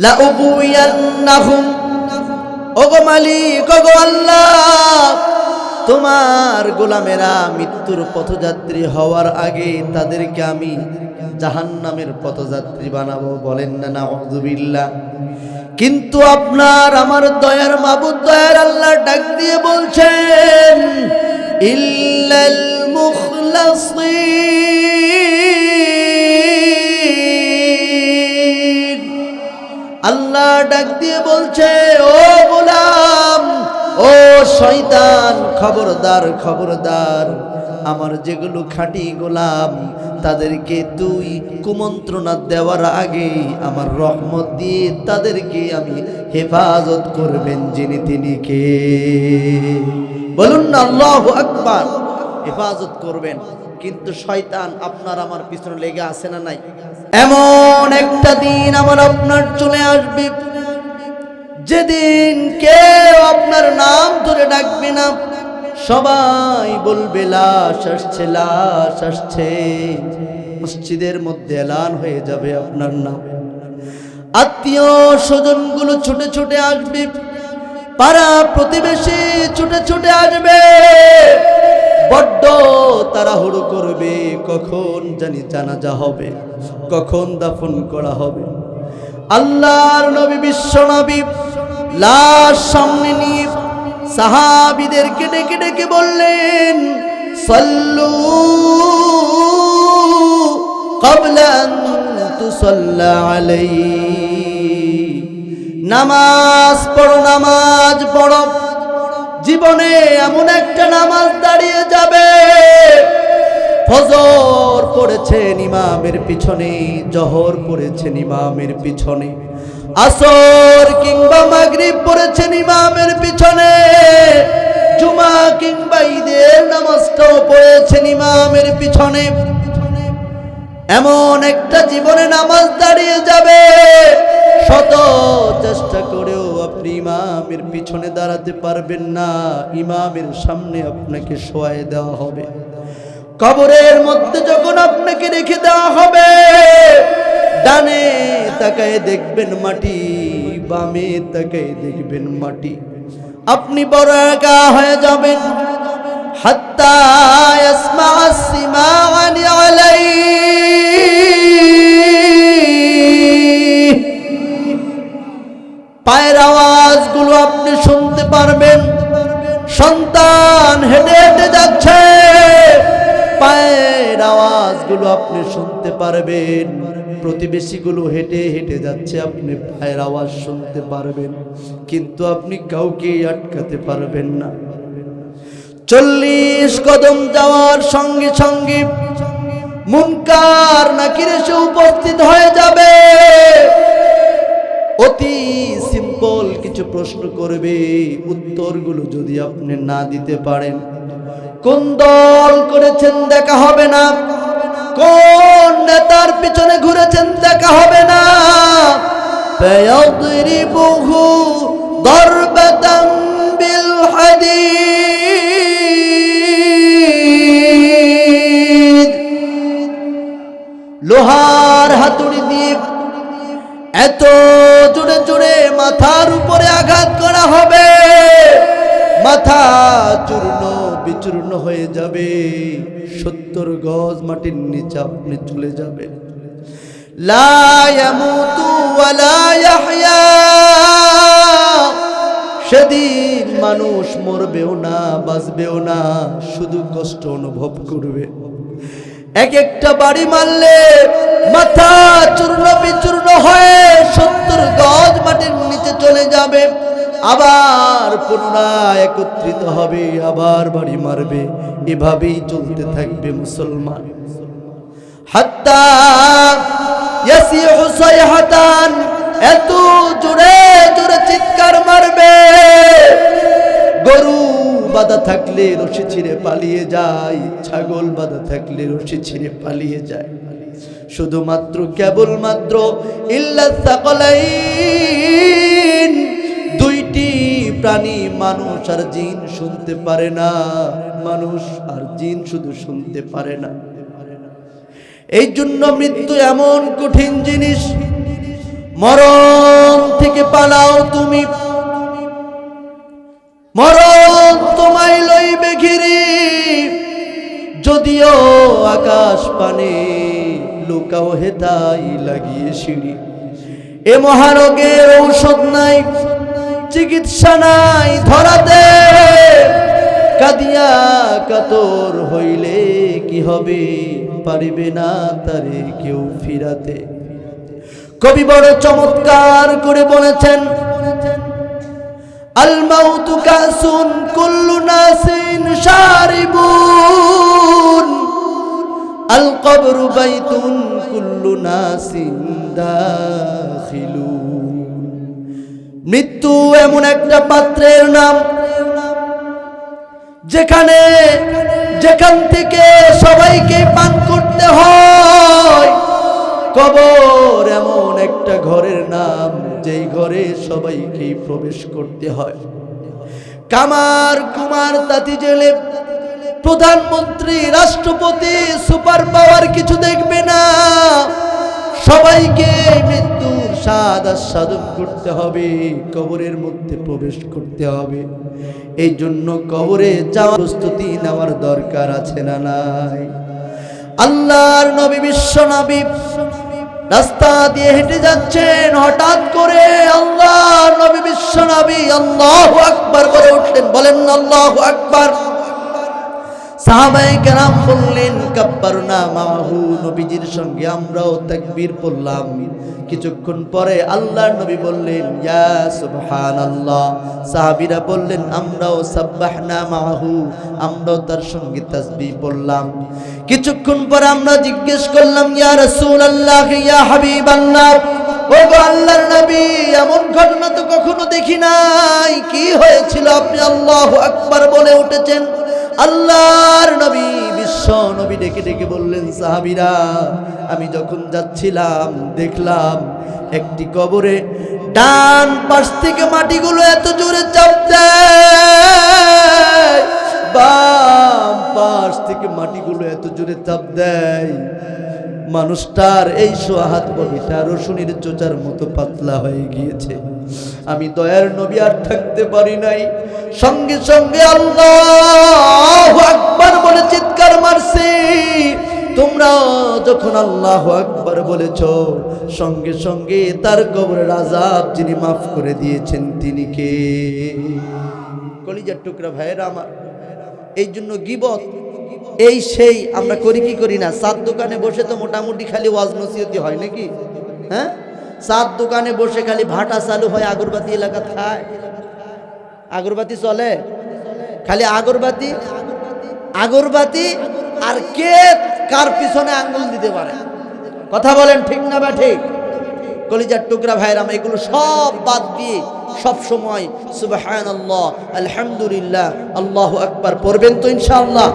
লাউগুয়ান্নাহুম, ওগো মালিক, ওগো আল্লাহ, তোমার গোলামেরা মৃত্যুর পথযাত্রী হওয়ার আগে তাদেরকে আমি জাহান্নামের পথযাত্রী বানাবো। বলেন না নাউযুবিল্লাহ। কিন্তু আপনার আমার দয়ার মাবুদ, দয়ার আল্লাহ ডাক দিয়ে বলছেন ইল্লাল মুখলাসিন। আল্লাহ ডাক দিয়ে বলছে, ও গোলাম, ও শয়তান, খবরদার খবরদার, আমার যেগুলো খাঁটি গোলাম তাদেরকে তুই কুমন্ত্রণা দেওয়ার আগে আমার রহমত দিয়ে তাদেরকে আমি হেফাজত করবেন যিনি তিনি কে? বলুন না আল্লাহু আকবার। হেফাজত করবেন। কিন্তু শয়তান আপনার আমার পিছনে লেগে আছে না নাই? এমন একটা দিন আমার আপনার চলে আসবে যেদিন কেউ আপনার নাম ধরে ডাকবে না, সবাই বলবে লাশ আসছে, লাশ আসছে। মসজিদের মধ্যে এলান হয়ে যাবে আপনার নাম। আত্মীয় স্বজনগুলো ছুটে ছুটে আসবে, পাড়া প্রতিবেশী ছুটে ছুটে আসবে, বড্ড তাড়াহুড়ো করবে, কখন জানি জানাজা হবে, কখন দাফন করা হবে। আল্লাহর নবী, বিশ্ব নবী লাশ সামনে নিয়ে সাহাবীদেরকে ডেকে ডেকে বললেন, সাল্লু ক্বাবলা আন তুসাল্লা আলাইহি, নামাজ পড়ো, নামাজ পড়ো। জীবনে এমন একটা নামাজ দাঁড়িয়ে যাবে, ফজর পড়েছেন ইমামের পিছনে, জোহর পড়েছেন ইমামের পিছনে, আসর কিংবা মাগরিব পড়েছেন ইমামের পিছনে, জুমা কিংবা ঈদের নামাজটাও পড়েছেন ইমামের পিছনে। এমন একটা জীবনে নামাজ দাঁড়িয়ে যাবে, শত চেষ্টা করেও আপনি ইমামের পিছনে দাঁড়াতে পারবেন না, ইমামের সামনে আপনাকে শোয়ায় দেওয়া হবে। কবরের মধ্যে যখন আপনাকে রেখে দেওয়া হবে, ডানে তাকায় দেখবেন মাটি, বামে তাকায় দেখবেন মাটি। আপনি বড় একা হয়ে যাবেন। হাত্তা ইয়াসমা'আস সিমা'আনি আলাইহি, পায়ের আওয়াজগুলো আপনি শুনতে পারবেন। সন্তান হেঁটে হেঁটে যাচ্ছে, পায়ের আওয়াজগুলো আপনি শুনতে পারবেন। প্রতিবেশীগুলো হেঁটে হেঁটে যাচ্ছে, আপনি পায়ের আওয়াজ শুনতে পারবেন, কিন্তু আপনি কাউকে আটকাতে পারবেন না। 40 কদম যাওয়ার সঙ্গে সঙ্গে মুনকার নাকির এসে উপস্থিত হয়ে যাবে। অতি সিম্পল কিছু প্রশ্ন করবে, উত্তরগুলো যদি আপনি না দিতে পারেন, কোন দল করেছেন দেখা হবে না, কোন নেতার পিছনে ঘুরেছেন দেখা হবে না। ফায়াদরিবুহু দরবাতাম বিল হাদীদ, লোহার হাতুড়ি দিয়ে এত জোরে জোরে মাথার উপরে আঘাত করা হবে, মাথা চূর্ণ বিচূর্ণ হয়ে যাবে, 70 গজ মাটির নিচে আপনি চলে যাবেন। লা ইয়ামুতু ওয়া লা ইয়াহইয়া, সেদিন মানুষ মরবেও না, বাঁচবেও না, শুধু কষ্ট অনুভব করবে। এক একটা বাড়ি মারলে মাথা চূর্ণ বিচূর্ণ হয়ে 70 গজ মাটির নিচে চলে যাবে, আবার পুনরায় একত্রিত হবে, আবার বাড়ি মারবে। এভাবেই চলতে থাকবে মুসলমান। হাত্তা ইয়াসিহু সাইহাতান, এত জোরে জোরে চিৎকার মারবে, গরু বাঁধা থাকলে রশি ছিঁড়ে পালিয়ে যায়, ছাগল বাঁধা থাকলে রশি ছিঁড়ে পালিয়ে যায়। শুধুমাত্র কেবলমাত্র ইল্লা সাকালাইন, দুইটি প্রাণী, মানুষ আর জিন শুনতে পারে না, মানুষ আর জিন শুধু শুনতে পারে না। এই জন্য মৃত্যু এমন কঠিন জিনিস, মরণ থেকে পালাও তুমি, মরণ তোমায় লইবে ঘিরি, যদিও আকাশ পানে লুকাও হেতাই লাগিয়ে সিঁড়ি। এ মহারোগের ঔষধ নাই, চিকিৎসা নাই ধরাতে, কাঁদিয়া কাতর হইলে কি হবে, পারিবে না তারে কেউ ফিরাতে। কবি বড় চমৎকার করে বলেছেন, আল মাউতু কাসুন কুল্লু নাসিন শারিবুন, আল কবরু বাইতুন কুল্লু নাসিন দাখিলুন। মৃত্যু এমন একটা পাত্রের নাম যেখান থেকে সবাইকে পান করতে হয়। কবর এমন একটা ঘরের নাম যেই ঘরে সবাইকে প্রবেশ করতে হয়। কামার কুমার তাঁতি জেলে প্রধানমন্ত্রী রাষ্ট্রপতি সুপার পাওয়ার কিছু দেখবে না, সবাইকে মৃত্যুর স্বাদ আস্বাদন করতে হবে, কবরের মধ্যে প্রবেশ করতে হবে। এই জন্য কবরে যাওয়ার প্রস্তুতি নেওয়ার দরকার আছে না নাই? আল্লাহর নবী বিশ্ব নবী রাস্তা দিয়ে হেঁটে যাচ্ছেন, হঠাৎ করে আল্লাহর নবী বিশ্ব নবী আল্লাহু আকবার বলে উঠলেন। বলেন আল্লাহু আকবার। সাহাবায়ে কেরাম বললেন কাব্বারনা মাহু, নবীজির সঙ্গে আমরাও তাকবীর পড়লাম। কিছুক্ষণ পরে আল্লাহর নবী বললেন ইয়া সুবহানাল্লাহ। সাহাবীরা বললেন আমরাও সাব্বাহনা মাহু, আমরাও তার সঙ্গে তাসবিহ পড়লাম। কিছুক্ষণ পরে আমরা জিজ্ঞেস করলাম ইয়া রাসূলুল্লাহ ইয়া হাবিবাল্লাহ, ও গো আল্লাহর নবী, এমন ঘটনা তো কখনো দেখি নাই, কি হয়েছিল আপনি আল্লাহু আকবার বলে উঠেছেন? আল্লাহর নবী বিশ্ব নবী ডেকে ডেকে বললেন সাহাবীরা, আমি যখন যাচ্ছিলাম দেখলাম একটি কবরে ডান পাশ থেকে মাটিগুলো এত জোরে চাপ দেয়, বাম পাশ থেকে মাটিগুলো এত জোরে চাপ দেয়, মানুষটার এই সোহাত বডিটা রসুনের চোচার মতো পাতলা হয়ে গিয়েছে। আমি দয়ার নবী আর থাকতে পারি নাই, সঙ্গে সঙ্গে আল্লাহু আকবার বলে চিৎকার মারছি। তোমরা যখন আল্লাহু আকবার বলেছ, সঙ্গে সঙ্গে তার কবরের আযাব যিনি মাফ করে দিয়েছেন তিনি কে? কলিজার টুকরা ভাইয়েরা আমার, এই জন্য গীবত এই সেই আমরা করি কি করি না? চার দোকানে বসে তো মোটামুটি খালি ওয়াজ নসিহতি হয় নাকি? হ্যাঁ, চার দোকানে বসে খালি ভাটা চালু হয়, আগরবাতি এলাকা খায়, আগরবাতি চলে, খালি আগরবাতি আগরবাতি, আর কে কার পিছনে আঙ্গুল দিতে পারে? কথা বলেন ঠিক না বা ঠিক? কলিজার টুকরা ভাইরা, এগুলো সব বাদ দিয়ে সব সময় সুবহানাল্লাহ আলহামদুলিল্লাহ আল্লাহু আকবার পড়বেন তো ইনশাআল্লাহ।